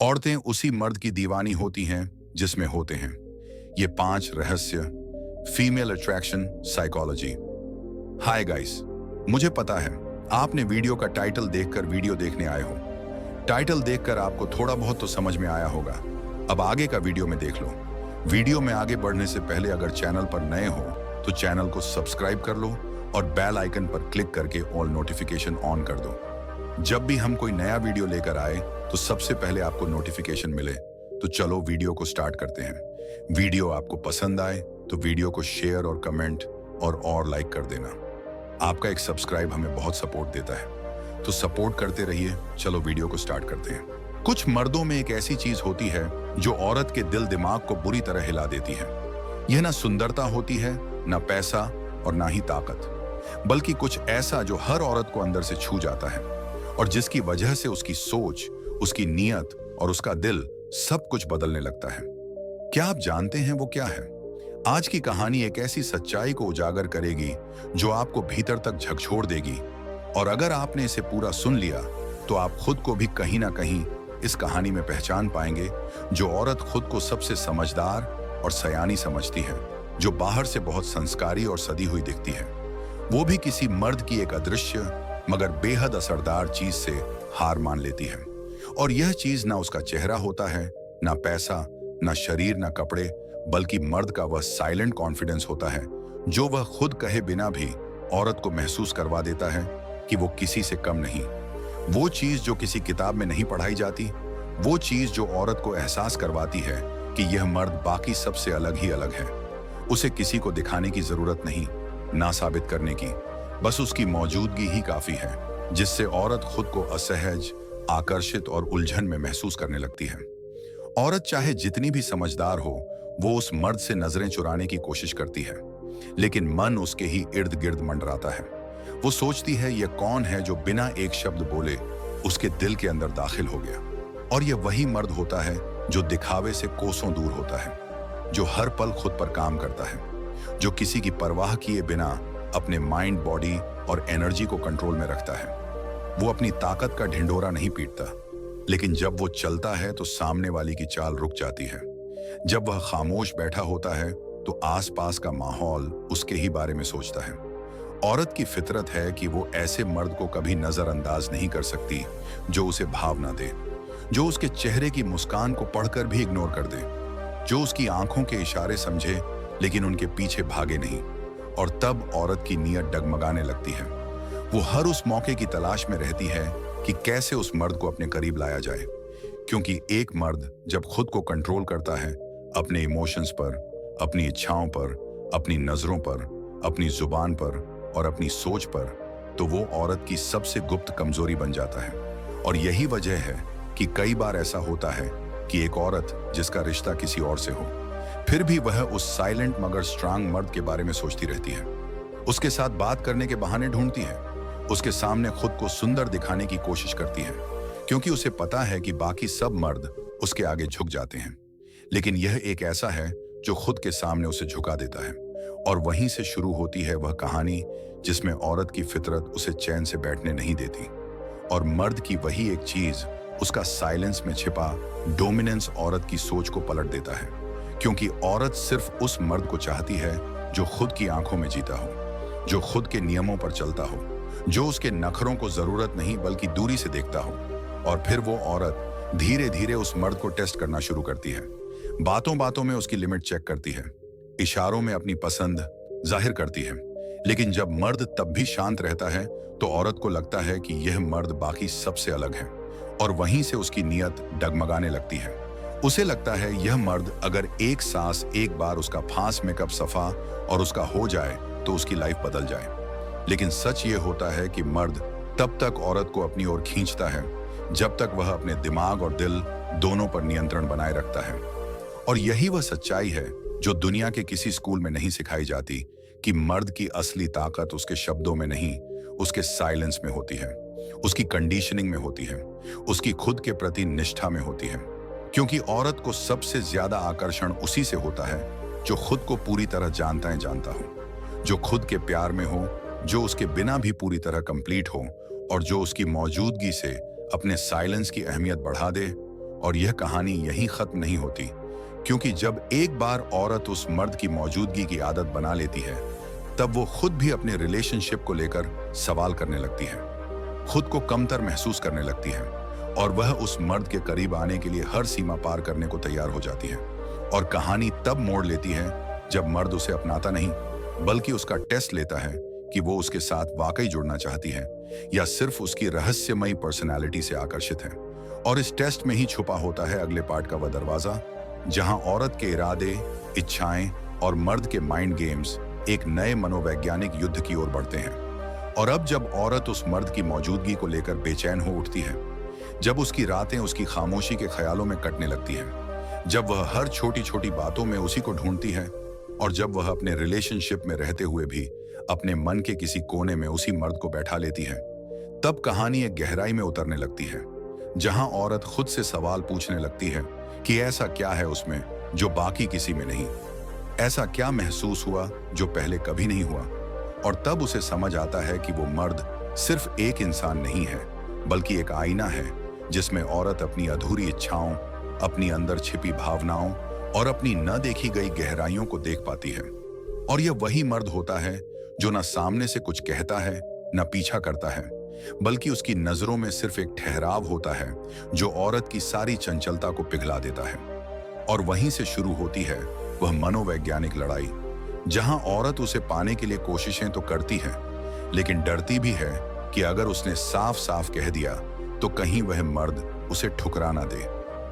औरतें उसी मर्द की दीवानी होती हैं जिसमें होते हैं। ये 5 रहस्य female attraction psychology. Hi guys, मुझे पता है आपने वीडियो का टाइटल देखकर वीडियो देखने आए हो। टाइटल देखकर आपको थोड़ा बहुत तो समझ में आया होगा। अब आगे का वीडियो में देख लो। वीडियो में आगे बढ़ने से पहले अगर चैनल पर नए हो तो चैनल को सब्सक्राइब कर लो और बेल आइकन पर क्लिक करके ऑल नोटिफिकेशन ऑन कर दो। जब भी हम कोई नया वीडियो लेकर आए तो सबसे पहले आपको नोटिफिकेशन मिले। तो चलो वीडियो को स्टार्ट करते हैं। वीडियो आपको पसंद आए तो वीडियो को शेयर और कमेंट और लाइक कर देना। आपका एक सब्सक्राइब हमें बहुत सपोर्ट देता है, तो सपोर्ट करते रहिए। चलो वीडियो को स्टार्ट करते हैं। कुछ मर्दों में एक ऐसी चीज होती है जो औरत के दिल दिमाग को बुरी तरह हिला देती है। यह ना सुंदरता होती है, ना पैसा और ना ही ताकत, बल्कि कुछ ऐसा जो हर औरत को अंदर से छू जाता है और जिसकी वजह से उसकी सोच, उसकी नीयत और उसका दिल सब कुछ बदलने लगता है। क्या आप जानते हैं वो क्या है? आज की कहानी एक ऐसी सच्चाई को उजागर करेगी जो आपको भीतर तक झकझोर देगी, और अगर आपने इसे पूरा सुन लिया तो आप खुद को भी कहीं ना कहीं इस कहानी में पहचान पाएंगे। जो औरत खुद को सबसे समझदार और सयानी समझती है, जो बाहर से बहुत संस्कारी और सदी हुई दिखती है, वो भी किसी मर्द की एक अदृश्य मगर बेहद असरदार चीज से हार मान लेती है। और यह चीज ना उसका चेहरा होता है, ना पैसा, ना शरीर, ना कपड़े, बल्कि मर्द का वह साइलेंट कॉन्फिडेंस होता है जो वह खुद कहे बिना भी औरत को महसूस करवा देता है कि वो किसी से कम नहीं। वो चीज जो किसी किताब में नहीं पढ़ाई जाती, वो चीज जो औरत को एहसास करवाती है कि यह मर्द बाकी सबसे अलग ही अलग है। उसे किसी को दिखाने की जरूरत नहीं, ना साबित करने की, बस उसकी मौजूदगी ही काफी है, जिससे औरत खुद को असहज, आकर्षित और उलझन में महसूस करने लगती है। औरत चाहे जितनी भी समझदार हो, वो उस मर्द से नजरें चुराने की कोशिश करती है, लेकिन मन उसके ही इर्द गिर्द मंडराता है। वो सोचती है यह कौन है जो बिना एक शब्द बोले उसके दिल के अंदर दाखिल हो गया। और यह वही मर्द होता है जो दिखावे से कोसों दूर होता है, जो हर पल खुद पर काम करता है, जो किसी की परवाह किए बिना अपने माइंड, बॉडी और एनर्जी को कंट्रोल में रखता है। वो अपनी ताकत का ढिंढोरा नहीं पीटता, लेकिन जब वो चलता है तो सामने वाली की चाल रुक जाती है। जब वह खामोश बैठा होता है तो आसपास का माहौल उसके ही बारे में सोचता है। औरत की फितरत है कि वो ऐसे मर्द को कभी नजरअंदाज नहीं कर सकती जो उसे भाव ना दे, जो उसके चेहरे की मुस्कान को पढ़कर भी इग्नोर कर दे, जो उसकी आंखों के इशारे समझे लेकिन उनके पीछे भागे नहीं। और तब औरत की नीयत डगमगाने लगती है। वो हर उस मौके की तलाश में रहती है कि कैसे उस मर्द को अपने करीब लाया जाए, क्योंकि एक मर्द जब खुद को कंट्रोल करता है अपने इमोशंस पर, अपनी इच्छाओं पर, अपनी नजरों पर, अपनी जुबान पर और अपनी सोच पर, तो वो औरत की सबसे गुप्त कमजोरी बन जाता है। और यही वजह है कि कई बार ऐसा होता है कि एक औरत जिसका रिश्ता किसी और से हो, फिर भी वह उस साइलेंट मगर स्ट्रांग मर्द के बारे में सोचती रहती है। उसके साथ बात करने के बहाने ढूंढती है, उसके सामने खुद को सुंदर दिखाने की कोशिश करती है, क्योंकि उसे पता है कि बाकी सब मर्द उसके आगे झुक जाते हैं। लेकिन यह एक ऐसा है जो खुद के सामने उसे झुका देता है। और वहीं से शुरू होती है वह कहानी जिसमें औरत की फितरत उसे चैन से बैठने नहीं देती, और मर्द की वही एक चीज, उसका साइलेंस में छिपा डोमिनेंस, औरत की सोच को पलट देता है। क्योंकि औरत सिर्फ उस मर्द को चाहती है जो खुद की आंखों में जीता हो, जो खुद के नियमों पर चलता हो, जो उसके नखरों को जरूरत नहीं बल्कि दूरी से देखता हो। और फिर वो औरत धीरे धीरे उस मर्द को टेस्ट करना शुरू करती है। बातों बातों में उसकी लिमिट चेक करती है, इशारों में अपनी पसंद जाहिर करती है। लेकिन जब मर्द तब भी शांत रहता है तो औरत को लगता है कि यह मर्द बाकी सबसे अलग है, और वहीं से उसकी नीयत डगमगाने लगती है। उसे लगता है यह मर्द अगर एक सांस, एक बार उसका फांस में कब सफा और उसका हो जाए तो उसकी लाइफ बदल जाए। लेकिन सच ये होता है कि मर्द तब तक औरत को अपनी ओर खींचता है जब तक वह अपने दिमाग और दिल दोनों पर नियंत्रण बनाए रखता है। और यही वह सच्चाई है जो दुनिया के किसी स्कूल में नहीं सिखाई जाती, कि मर्द की असली ताकत उसके शब्दों में नहीं, उसके साइलेंस में होती है, उसकी कंडीशनिंग में होती है, उसकी खुद के प्रति निष्ठा में होती है। क्योंकि औरत को सबसे ज्यादा आकर्षण उसी से होता है जो खुद को पूरी तरह जानता हो, जो खुद के प्यार में हो, जो उसके बिना भी पूरी तरह कंप्लीट हो, और जो उसकी मौजूदगी से अपने साइलेंस की अहमियत बढ़ा दे और यह कहानी यहीं खत्म नहीं होती, क्योंकि जब एक बार औरत उस मर्द की मौजूदगी की आदत बना लेती है, तब वो खुद भी अपने रिलेशनशिप को लेकर सवाल करने लगती है, खुद को कमतर महसूस करने लगती है, और वह उस मर्द के करीब आने के लिए हर सीमा पार करने को तैयार हो जाती है। और कहानी तब मोड़ लेती है जब मर्द उसे अपनाता नहीं, बल्कि उसका टेस्ट लेता है कि वो उसके साथ वाकई जुड़ना चाहती है या सिर्फ उसकी रहस्यमयी पर्सनैलिटी से आकर्षित है। और इस टेस्ट में ही छुपा होता है अगले पार्ट का वह दरवाजा, जहां औरत के इरादे, इच्छाएं और मर्द के माइंड गेम्स एक नए मनोवैज्ञानिक युद्ध की ओर बढ़ते हैं। और अब जब औरत उस मर्द की मौजूदगी को लेकर बेचैन हो उठती है, जब उसकी रातें उसकी खामोशी के ख्यालों में कटने लगती हैं, जब वह हर छोटी छोटी बातों में उसी को ढूंढती है, और जब वह अपने रिलेशनशिप में रहते हुए भी अपने मन के किसी कोने में उसी मर्द को बैठा लेती है, तब कहानी एक गहराई में उतरने लगती है, जहां औरत खुद से सवाल पूछने लगती है कि ऐसा क्या है उसमें जो बाकी किसी में नहीं, ऐसा क्या महसूस हुआ जो पहले कभी नहीं हुआ। और तब उसे समझ आता है कि वो मर्द सिर्फ एक इंसान नहीं है, बल्कि एक आईना है जिसमें औरत अपनी अधूरी इच्छाओं, अपनी अंदर छिपी भावनाओं और अपनी न देखी गई गहराइयों को देख पाती है। और यह वही मर्द होता है जो न सामने से कुछ कहता है, न पीछा करता है, बल्कि उसकी नजरों में सिर्फ एक ठहराव होता है जो औरत की सारी चंचलता को पिघला देता है। और वहीं से शुरू होती है वह मनोवैज्ञानिक लड़ाई, जहां औरत उसे पाने के लिए कोशिशें तो करती है, लेकिन डरती भी है कि अगर उसने साफ साफ कह दिया तो कहीं वह मर्द उसे ठुकरा ना दे,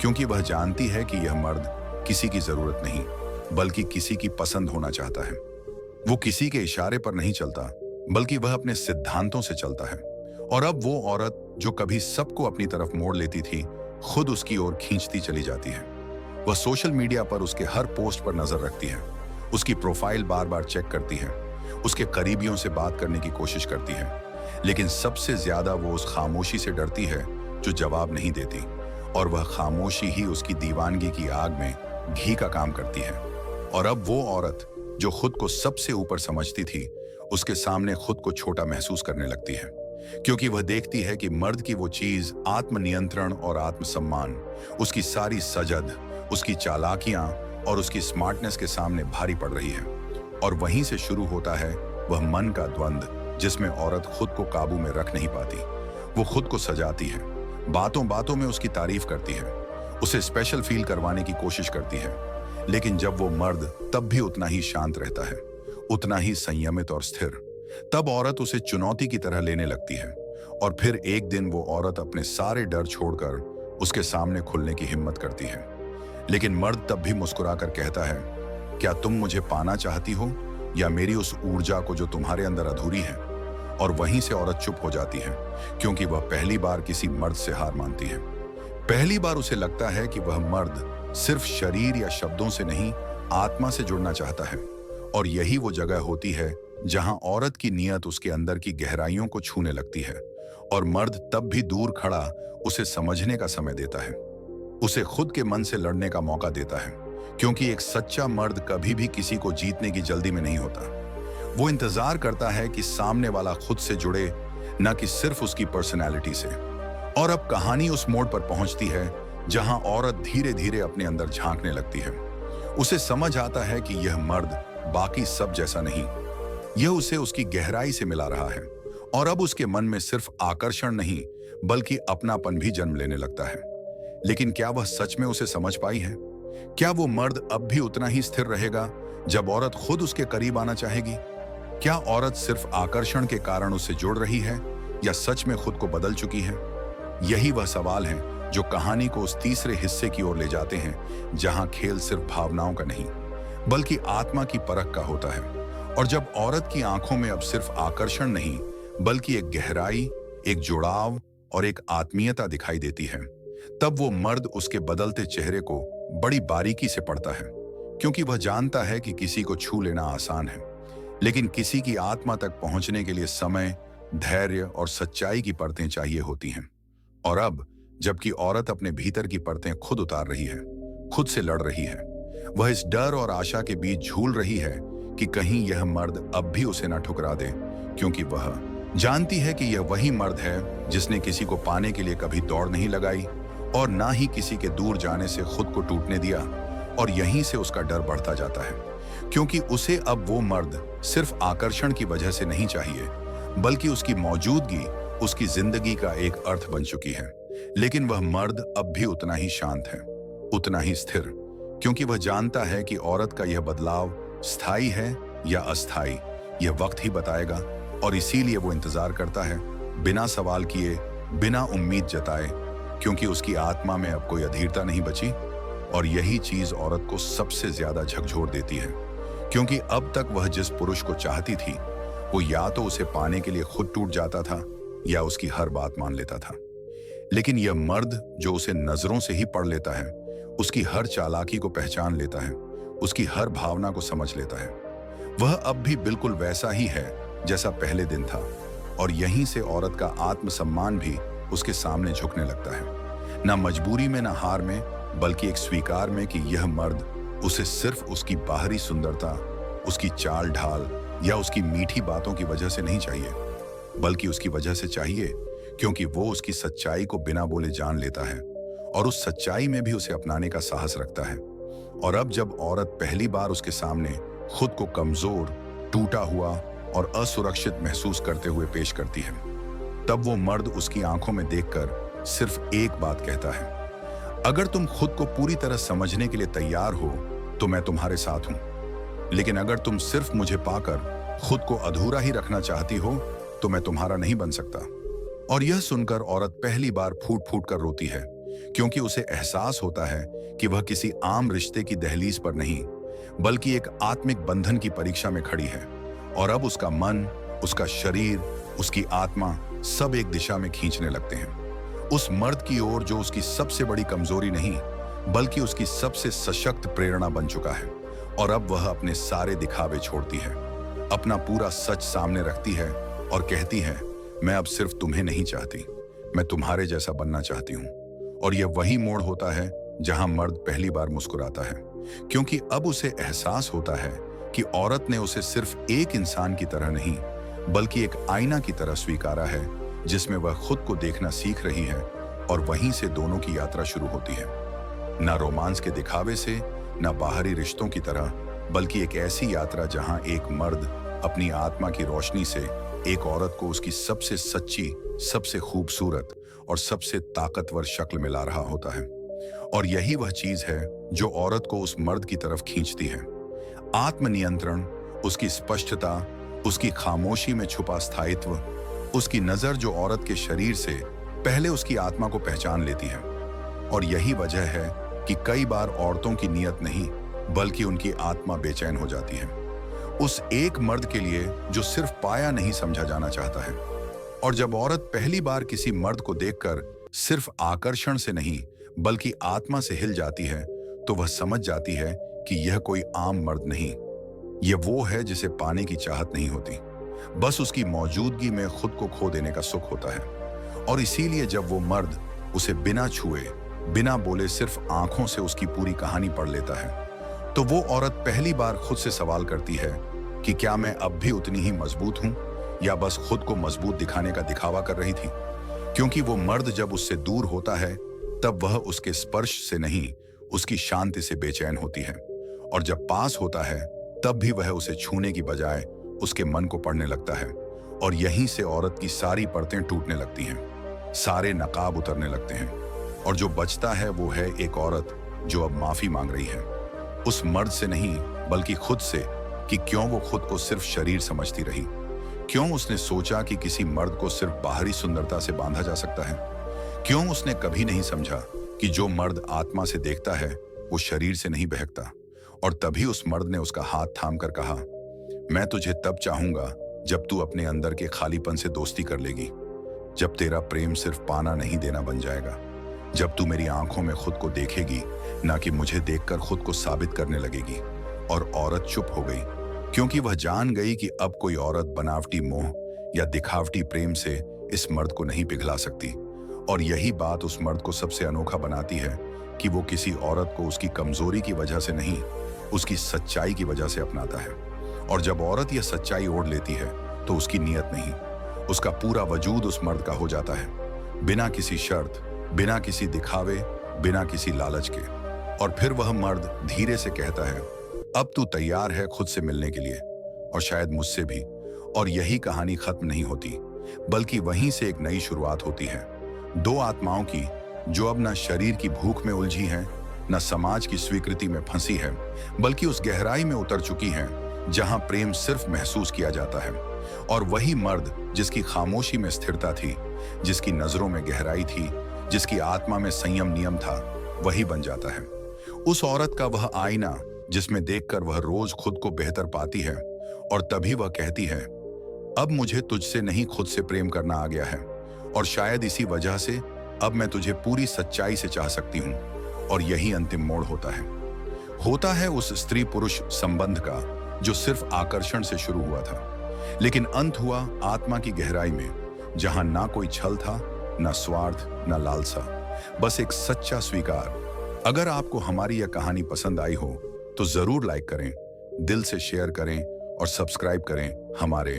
क्योंकि वह जानती है कि यह मर्द किसी की जरूरत नहीं, बल्कि किसी की पसंद होना चाहता है। वो किसी के इशारे पर नहीं चलता, बल्कि वह अपने सिद्धांतों से चलता है। और अब वो औरत जो कभी सबको अपनी तरफ मोड़ लेती थी, खुद उसकी ओर खींचती चली जाती है। वह सोशल मीडिया पर उसके हर पोस्ट पर नजर रखती है, उसकी प्रोफाइल बार बार चेक करती है, उसके करीबियों से बात करने की कोशिश करती है, लेकिन सबसे ज्यादा वो उस खामोशी से डरती है जो जवाब नहीं देती। और वह खामोशी ही उसकी दीवानगी की आग में घी का काम करती है। और अब वो औरत जो खुद को सबसे ऊपर समझती थी, उसके सामने खुद को छोटा महसूस करने लगती है, क्योंकि वह देखती है कि मर्द की वो चीज, आत्मनियंत्रण और आत्मसम्मान, उसकी सारी सजद, उसकी चालाकियां और उसकी स्मार्टनेस के सामने भारी पड़ रही है। और वहीं से शुरू होता है वह मन का द्वंद, जिसमें औरत खुद को काबू में रख नहीं पाती। वो खुद को सजाती है, बातों बातों में उसकी तारीफ करती है, उसे स्पेशल फील करवाने की कोशिश करती है, लेकिन जब वो मर्द तब भी उतना ही शांत रहता है, उतना ही संयमित और स्थिर, तब औरत उसे चुनौती की तरह लेने लगती है। और फिर एक दिन वो औरत अपने सारे डर छोड़कर उसके सामने खुलने की हिम्मत करती है। लेकिन मर्द तब भी मुस्कुराकर कहता है, क्या तुम मुझे पाना चाहती हो या मेरी उस ऊर्जा को जो तुम्हारे अंदर अधूरी है? और वहीं से औरत चुप हो जाती है, क्योंकि वह पहली बार किसी मर्द से हार मानती है। पहली बार उसे लगता है कि वह मर्द सिर्फ शरीर या शब्दों से नहीं, आत्मा से जुड़ना चाहता है। और यही वो जगह होती है जहां औरत की नियत उसके अंदर की गहराइयों को छूने लगती है, और मर्द तब भी दूर खड़ा उसे समझने का समय देता है, उसे खुद के मन से लड़ने का मौका देता है, क्योंकि एक सच्चा मर्द कभी भी किसी को जीतने की जल्दी में नहीं होता। वो इंतजार करता है कि सामने वाला खुद से जुड़े, न कि सिर्फ उसकी पर्सनैलिटी से। और अब कहानी उस मोड़ पर पहुंचती है जहां औरत धीरे धीरे अपने अंदर झांकने लगती है। उसे समझ आता है कि यह मर्द बाकी सब जैसा नहीं, यह उसे उसकी गहराई से मिला रहा है। और अब उसके मन में सिर्फ आकर्षण नहीं, बल्कि अपनापन भी जन्म लेने लगता है। लेकिन क्या वह सच में उसे समझ पाई है? क्या वो मर्द अब भी उतना ही स्थिर रहेगा जब औरत खुद उसके करीब आना चाहेगी? क्या औरत सिर्फ आकर्षण के कारण उससे जुड़ रही है, या सच में खुद को बदल चुकी है? यही वह सवाल हैं जो कहानी को उस तीसरे हिस्से की ओर ले जाते हैं, जहां खेल सिर्फ भावनाओं का नहीं, बल्कि आत्मा की परख का होता है। और जब औरत की आंखों में अब सिर्फ आकर्षण नहीं, बल्कि एक गहराई, एक जुड़ाव और एक आत्मीयता दिखाई देती है, तब वो मर्द उसके बदलते चेहरे को बड़ी बारीकी से पढ़ता है, क्योंकि वह जानता है कि किसी को छू लेना आसान है, लेकिन किसी की आत्मा तक पहुंचने के लिए समय, धैर्य और सच्चाई की परतें चाहिए होती हैं। और अब जबकि औरत अपने भीतर की परतें खुद उतार रही है, खुद से लड़ रही है, वह इस डर और आशा के बीच झूल रही है कि कहीं यह मर्द अब भी उसे न ठुकरा दे, क्योंकि वह जानती है कि यह वही मर्द है जिसने किसी को पाने के लिए कभी दौड़ नहीं लगाई और ना ही किसी के दूर जाने से खुद को टूटने दिया। और यहीं से उसका डर बढ़ता जाता है, क्योंकि उसे अब वो मर्द सिर्फ आकर्षण की वजह से नहीं चाहिए, बल्कि उसकी मौजूदगी उसकी जिंदगी का एक अर्थ बन चुकी है। लेकिन वह मर्द अब भी उतना ही शांत है, उतना ही स्थिर, क्योंकि वह जानता है कि औरत का यह बदलाव स्थायी है या अस्थायी, यह वक्त ही बताएगा। और इसीलिए वो इंतजार करता है, बिना सवाल किए, बिना उम्मीद जताए, क्योंकि उसकी आत्मा में अब कोई अधीरता नहीं बची। और यही चीज औरत को सबसे ज्यादा झकझोर देती है, क्योंकि अब तक वह जिस पुरुष को चाहती थी, वो या तो उसे पाने के लिए खुद टूट जाता था या उसकी हर बात मान लेता था। लेकिन यह मर्द जो उसे नजरों से ही पढ़ लेता है, उसकी हर चालाकी को पहचान लेता है, उसकी हर भावना को समझ लेता है, वह अब भी बिल्कुल वैसा ही है जैसा पहले दिन था। और यहीं से औरत का आत्मसम्मान भी उसके सामने झुकने लगता है, ना मजबूरी में, ना हार में, बल्कि एक स्वीकार में कि यह मर्द उसे सिर्फ उसकी बाहरी सुंदरता, उसकी चाल ढाल या उसकी मीठी बातों की वजह से नहीं चाहिए, बल्कि उसकी वजह से चाहिए क्योंकि वो उसकी सच्चाई को बिना बोले जान लेता है और उस सच्चाई में भी उसे अपनाने का साहस रखता है। और अब जब औरत पहली बार उसके सामने खुद को कमजोर, टूटा हुआ और असुरक्षित महसूस करते हुए पेश करती है, तब वो मर्द उसकी आंखों में देखकर सिर्फ एक बात कहता है, अगर तुम खुद को पूरी तरह समझने के लिए तैयार हो तो मैं तुम्हारे साथ हूं, लेकिन अगर तुम सिर्फ मुझे पाकर खुद को अधूरा ही रखना चाहती हो तो मैं तुम्हारा नहीं बन सकता। और यह सुनकर औरत पहली बार फूट फूट कर रोती है, क्योंकि उसे एहसास होता है कि वह किसी आम रिश्ते की दहलीज पर नहीं, बल्कि एक आत्मिक बंधन की परीक्षा में खड़ी है। और अब उसका मन, उसका शरीर, उसकी आत्मा सब एक दिशा में खींचने लगते हैं, उस मर्द की ओर जो उसकी सबसे बड़ी कमजोरी नहीं, बल्कि उसकी सबसे सशक्त प्रेरणा बन चुका है। और अब वह अपने सारे दिखावे छोड़ती है, अपना पूरा सच सामने रखती है और कहती है, मैं अब सिर्फ तुम्हें नहीं चाहती, मैं तुम्हारे जैसा बनना चाहती हूँ। और यह वही मोड़ होता है जहां मर्द पहली बार मुस्कुराता है, क्योंकि अब उसे एहसास होता है कि औरत ने उसे सिर्फ एक इंसान की तरह नहीं, बल्कि एक आईना की तरह स्वीकारा है, जिसमें वह खुद को देखना सीख रही है। और वहीं से दोनों की यात्रा शुरू होती है, ना रोमांस के दिखावे से, ना बाहरी रिश्तों की तरह, बल्कि एक ऐसी यात्रा जहां एक मर्द अपनी आत्मा की रोशनी से एक औरत को उसकी सबसे सच्ची, सबसे खूबसूरत और सबसे ताकतवर शक्ल में ला रहा होता है। और यही वह चीज है जो औरत को उस मर्द की तरफ खींचती है, आत्मनियंत्रण, उसकी स्पष्टता, उसकी खामोशी में छुपा स्थायित्व, उसकी नजर जो औरत के शरीर से पहले उसकी आत्मा को पहचान लेती है। और यही वजह है कि कई बार औरतों की नीयत नहीं, बल्कि उनकी आत्मा बेचैन हो जाती है उस एक मर्द के लिए जो सिर्फ पाया नहीं समझा जाना चाहता है। और जब औरत पहली बार किसी मर्द को देखकर सिर्फ आकर्षण से नहीं, बल्कि आत्मा से हिल जाती है, तो वह समझ जाती है कि यह कोई आम मर्द नहीं, यह वो है जिसे पाने की चाहत नहीं होती, बस उसकी मौजूदगी में खुद को खो देने का सुख होता है। और इसीलिए जब वो मर्द उसे बिना छुए, बिना बोले, सिर्फ आंखों से उसकी पूरी कहानी पढ़ लेता है, तो वो औरत पहली बार खुद से सवाल करती है कि क्या मैं अब भी उतनी ही मजबूत हूं, या बस खुद को मजबूत दिखाने का दिखावा कर रही थी। क्योंकि वो मर्द जब उससे दूर होता है, तब वह उसके स्पर्श से नहीं, उसकी शांति से बेचैन होती है। और जब पास होता है, तब भी वह उसे छूने की बजाय उसके मन को पढ़ने लगता है। और यहीं से औरत की सारी परतें टूटने लगती हैं, सारे नकाब उतरने लगते हैं, और जो बचता है वो है एक औरत जो अब माफी मांग रही है, उस मर्द से नहीं, बल्कि खुद से, कि क्यों वो खुद को सिर्फ शरीर समझती रही, क्यों उसने सोचा कि किसी मर्द को सिर्फ बाहरी सुंदरता से बांधा जा सकता है, क्यों उसने कभी नहीं समझा कि जो मर्द आत्मा से देखता है वो शरीर से नहीं बहकता। और तभी उस मर्द ने उसका हाथ थाम कर कहा, मैं तुझे तब चाहूंगा जब तू अपने अंदर के खालीपन से दोस्ती कर लेगी, जब तेरा प्रेम सिर्फ पाना नहीं देना बन जाएगा, जब तू मेरी आंखों में खुद को देखेगी, ना कि मुझे देखकर खुद को साबित करने लगेगी। और औरत चुप हो गई, क्योंकि वह जान गई कि अब कोई औरत बनावटी मोह या दिखावटी प्रेम से इस मर्द को नहीं पिघला सकती। और यही बात उस मर्द को सबसे अनोखा बनाती है कि वो किसी औरत को उसकी कमजोरी की वजह से नहीं, उसकी सच्चाई की वजह से अपनाता है। और जब औरत यह सच्चाई ओढ़ लेती है, तो उसकी नीयत नहीं, उसका पूरा वजूद उस मर्द का हो जाता है, बिना किसी शर्त, बिना किसी दिखावे, बिना किसी लालच के। और फिर वह मर्द धीरे से कहता है, अब तू तैयार है खुद से मिलने के लिए, और शायद मुझसे भी। और यही कहानी खत्म नहीं होती, बल्कि वहीं से एक नई शुरुआत होती है। दो आत्माओं की जो अब न शरीर की भूख में उलझी हैं, न समाज की स्वीकृति में फंसी है, बल्कि उस गहराई में उतर चुकी हैं जहां प्रेम सिर्फ महसूस किया जाता है। और वही मर्द जिसकी खामोशी में स्थिरता थी, जिसकी नजरों में गहराई थी, जिसकी आत्मा में संयम नियम था, वही बन जाता है उस औरत का वह आईना जिसमें देखकर वह रोज खुद को बेहतर पाती है। और तभी वह कहती है, अब मुझे तुझसे नहीं खुद से प्रेम करना आ गया है, और शायद इसी वजह से अब मैं तुझे पूरी सच्चाई से चाह सकती हूँ। और यही अंतिम मोड़ होता है उस स्त्री पुरुष संबंध का जो सिर्फ आकर्षण से शुरू हुआ था, लेकिन अंत हुआ आत्मा की गहराई में, जहां ना कोई छल था, ना स्वार्थ, ना लालसा, बस एक सच्चा स्वीकार। अगर आपको हमारी यह कहानी पसंद आई हो तो जरूर लाइक करें, दिल से शेयर करें और सब्सक्राइब करें हमारे